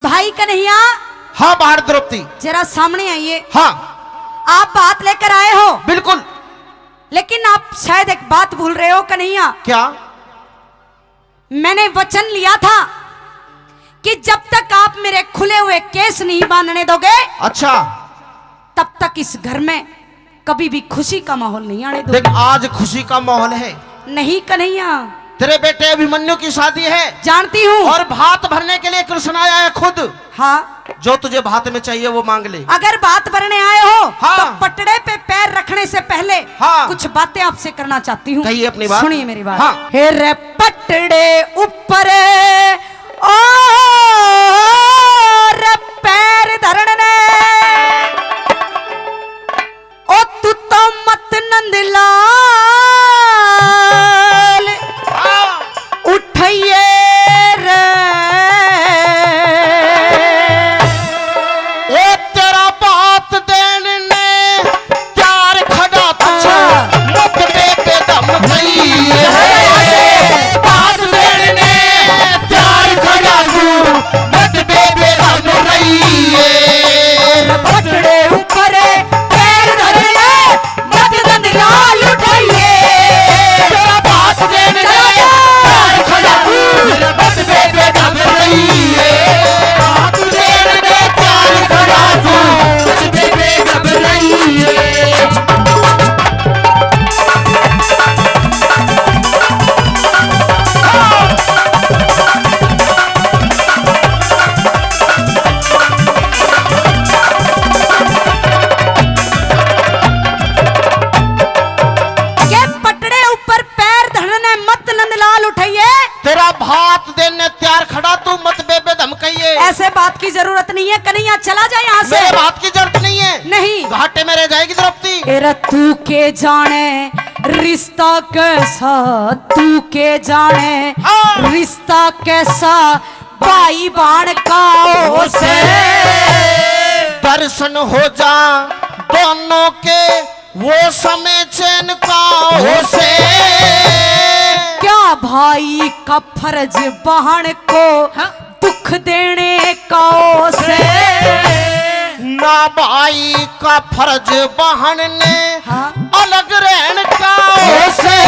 भाई कन्हैया। हाँ बाहर द्रौपदी। जरा सामने आइए। हाँ आप बात लेकर आए हो। बिल्कुल। लेकिन आप शायद एक बात भूल रहे हो कन्हैया। क्या? मैंने वचन लिया था कि जब तक आप मेरे खुले हुए केस नहीं बांधने दोगे, अच्छा, तब तक इस घर में कभी भी खुशी का माहौल नहीं आने देख दोगे। आज खुशी का माहौल है। नहीं कन्हैया, तेरे बेटे अभिमन्यु की शादी है। जानती हूँ। और भात भरने के लिए कृष्ण आया है खुद। हाँ, जो तुझे भात में चाहिए वो मांग ले। अगर बात भरने आए हो हाँ। तो पटड़े पे पैर रखने से पहले हाँ। कुछ बातें आपसे करना चाहती हूँ। कहिए अपनी बात। सुनिए मेरी बात। हाँ। हे रे पटड़े ऊपर ओ रे पैर धरने, ओ तू तो मत नंदलाल उठिए रे। ओ तेरा बात देने ने प्यार खड़ा तुझे मुख पे दम गई है। बात देने ने प्यार खड़ा तू मुख पे दम गई है। पटड़े ऊपर पैर धरने, मत नंदलाल उठिए। तेरा बात देने ने प्यार खड़ा तू मुख पे दम गई है। बात देने ने प्यार खड़ा तू मुख पे दम गई है। के पटड़े ऊपर पैर धरने, मत नंदलाल उठिए। तेरा भात देने त्यार खड़ा तू मत बेबे धमकाइए। ऐसे बात की जरूरत नहीं है कन्हैया, चला जाए यहाँ से। मेरे भात की जरूरत नहीं है। नहीं। घाटे में रह जाएगी द्रौपदी। तेरा तू के जाने रिश्ता कैसा, तू के जाने हाँ। रिश्ता कैसा, भाई बाण का से। दर्शन हो जा दोनों के वो समय चैन का हो से। क्या भाई का फर्ज बहन को दुख देने का से। ना भाई का फर्ज बहन ने हाँ। अलग रहने का हो से।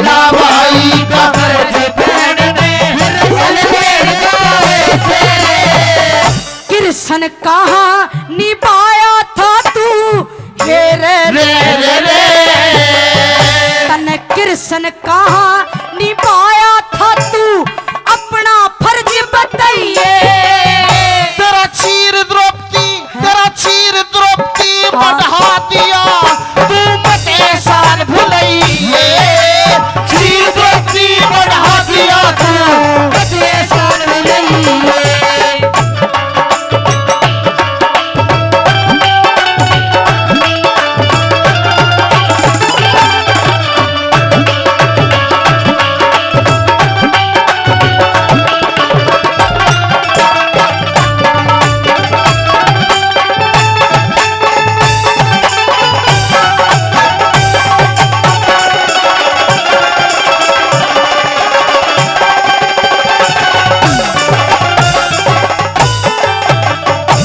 ना भाई का फर्ज बहन ने अलग रहने का हो से। कृष्ण कहाँ निभाया था तू, हे रे रे रे। तन कृष्ण कहाँ निभाया था तू, अपना फर्ज बताइए। तेरा चीर द्रौपदी, तेरा चीर द्रौपदी बढ़ा दिया तू मत एहसान भुलाइए। चीर द्रौपदी बढ़ा दिया तू मत एहसान भुलाइए।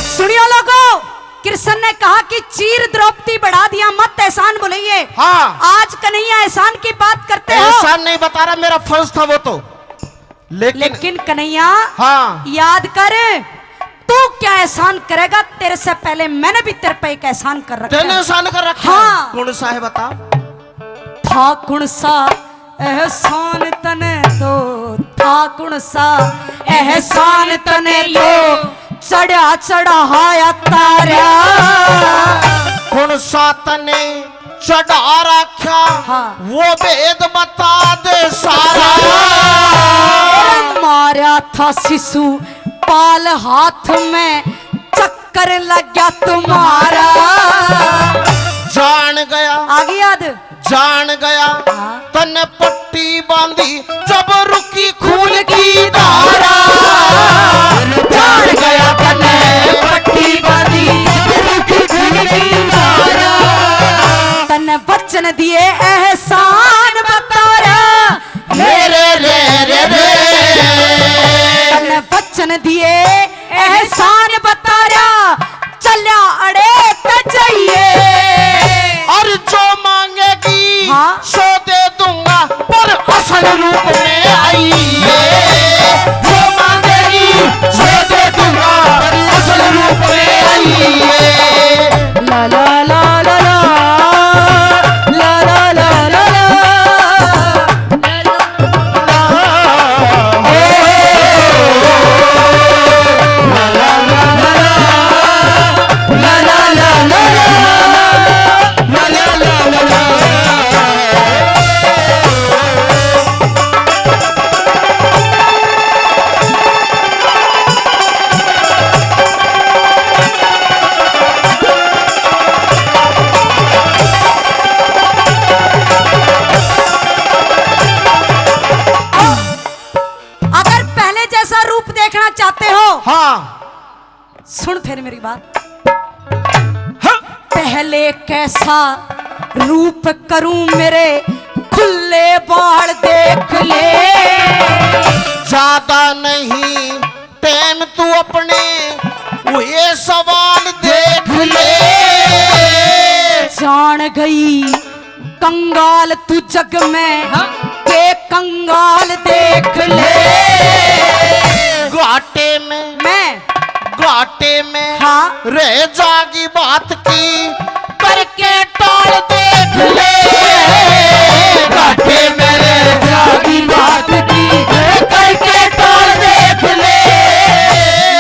सुनियो लोगों, कृष्ण ने कहा कि चीर द्रौपदी बढ़ा दिया, मत एहसान बुलाइए। हाँ। आज कन्हैया एहसान की बात करते हो। एहसान नहीं बता रहा, मेरा फर्ज था वो तो। लेकिन कन्हैया हाँ। याद कर, तू क्या एहसान करेगा, तेरे से पहले मैंने भी तेरे पे एक एहसान कर रखा तेने है। एहसान कर रखा हाँ। है। कौन सा है बता। था कौन सा एहसान तने तो, था कौन सा एहसान तने तो, चढ़ा चढ़ाया तारा। कौन सा तने चढ़ा रखा हाँ। वो भेद बता दे सारा। मारा था शिशु पाल हाथ में, चक्कर लग गया तुम्हारा। जान गया, आगे याद। जान गया हाँ। तने पट्टी बांधी जब रुकी खून की धारा। जान गया तने पट्टी बांधी जब रुकी खून की धारा। तने वचन दिए एहसान बता रहा, रे रे रे रे रे। वचन दिए एहसान बताया चल्या अड़े तजइए। और जो मांगेगी हाँ? सो दे दूंगा पर असल रूप में आई है। जो मांगेगी सो दे दूंगा पर असल रूप में आई है। ला ला ला ला ला ला ला ला ला चाहते हो? हाँ सुन फिर मेरी बात। पहले कैसा रूप करूं मेरे खुले बाल देख ले। ज्यादा नहीं टाइम तू अपने ये सवाल देख ले। जान गई कंगाल तू जग में के कंगाल देख ले। घाटे में हाँ? रह जागी बात की करके टाल देख ले। घाटे में रह जागी बात की करके टाल देख ले।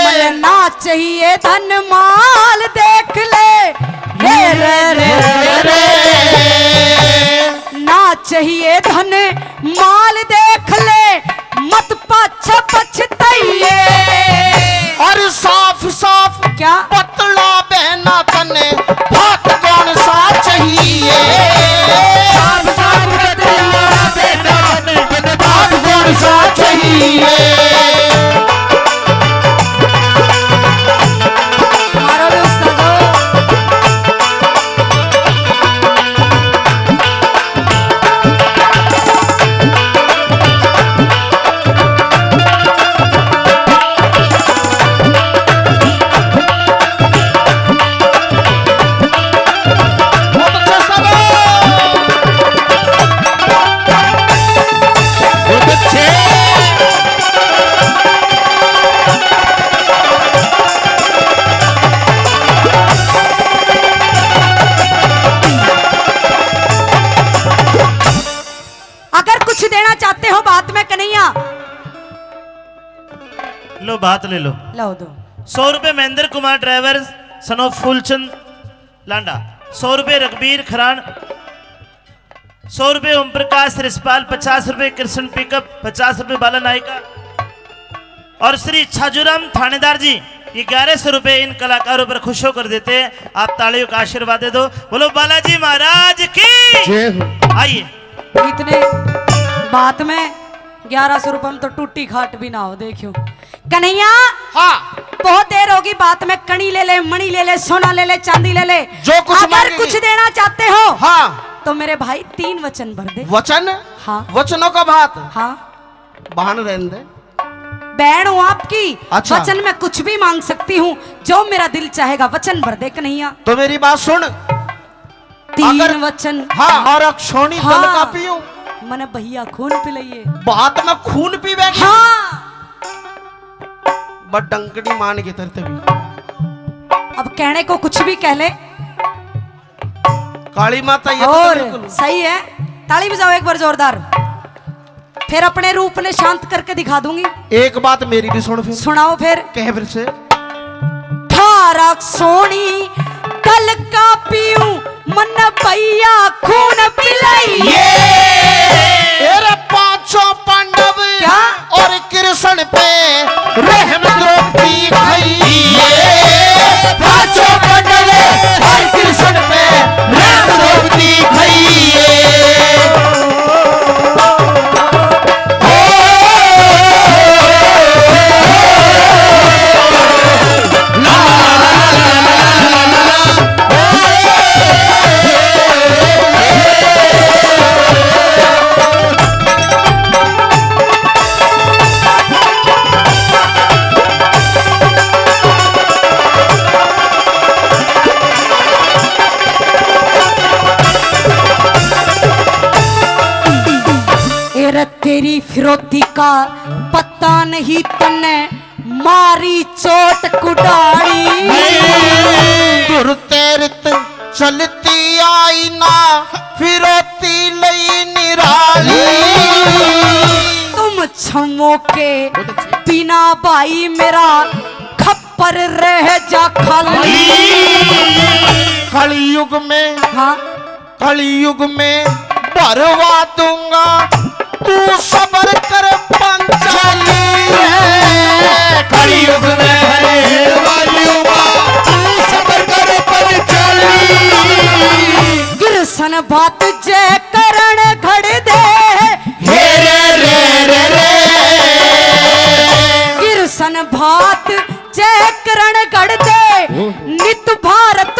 मुझे ना चाहिए धन माल देख ले। रे रे रे रे ना चाहिए धन माल देख ले मत पाछा पछताइए। और साफ साफ क्या पतला बहना तने बात कौन सा चाहिए। साफ साफ पतला बहना तने बात कौन सा चाहिए। मारो भी उस्ताद। चाहते हो बात में कन्हैया? लो बात ले लो। लो दो। 100 रुपए Mahendra Kumar driver son of Phoolchand Landa. 100 रुपए रघबीर खरान। 100 रुपए ओम प्रकाश रिसपाल। 50 रुपए कृष्ण पिकअप। 50 रुपए बाला नायिका। और श्री छाजूराम थानेदार जी ये 1100 रुपए इन कलाकारों पर खुश होकर देते हैं। आप तालियों का आशीर्वाद दे दो। बोलो बालाजी महाराज की। आइए। इतने बात में 1100 रुपए में तो टूटी खाट भी ना हो। देखियो कन्हैया। हाँ बहुत देर होगी बात में। कणी ले ले, मणि ले ले, सोना ले ले, चांदी ले ले, जो कुछ अगर कुछ देना चाहते हो हाँ तो मेरे भाई 3 वचन भर दे। वचन? हाँ वचनों का बात हाँ बहान रहने दे। बहन हूँ आपकी। अच्छा। वचन में कुछ भी मांग सकती हूँ जो मेरा दिल चाहेगा। वचन भर दे कन्हैया। तो मेरी बात सुन। 3 वचन। हाँ और अक्षोणी हाँ। दल का पीऊं मने भैया खून पिलाइए। बात में खून पीवेगी। हाँ बट डंकड़ी मान के तरते भी। अब कहने को कुछ भी कह ले। काली माता ये और तो बिल्कुल सही है। ताली बजाओ एक बार जोरदार। फिर अपने रूप ने शांत करके दिखा दूंगी। एक बात मेरी भी सुन फिर। सुनाओ फिर। कह फिर से। ठारा सोनी कल का पीऊं मन भैया खून पिलाइए। तेरे 5 पांडव क्या? और कृष्ण पे रहम द्रौपदी खाइए। 5 पांडव और कृष्ण पे रहम द्रौपदी खाइए। ज्योति का पता नहीं तने मारी चोट कुडाड़ी। दुर्तेरित चलती आई ना फिरोती लई निराली। तुम छमो के बिना भाई मेरा खप्पर रह जा खाली। कलयुग में, हाँ कलयुग में भरवा दूंगा तू सबर कर पंचाली। कलयुग में भरवा दूंगा तू सबर कर पंचाली। गिरसन बात जय करण घड़ दे हे रे रे रे रे। गिरसन भात जय करण गढ़ दे नित भारत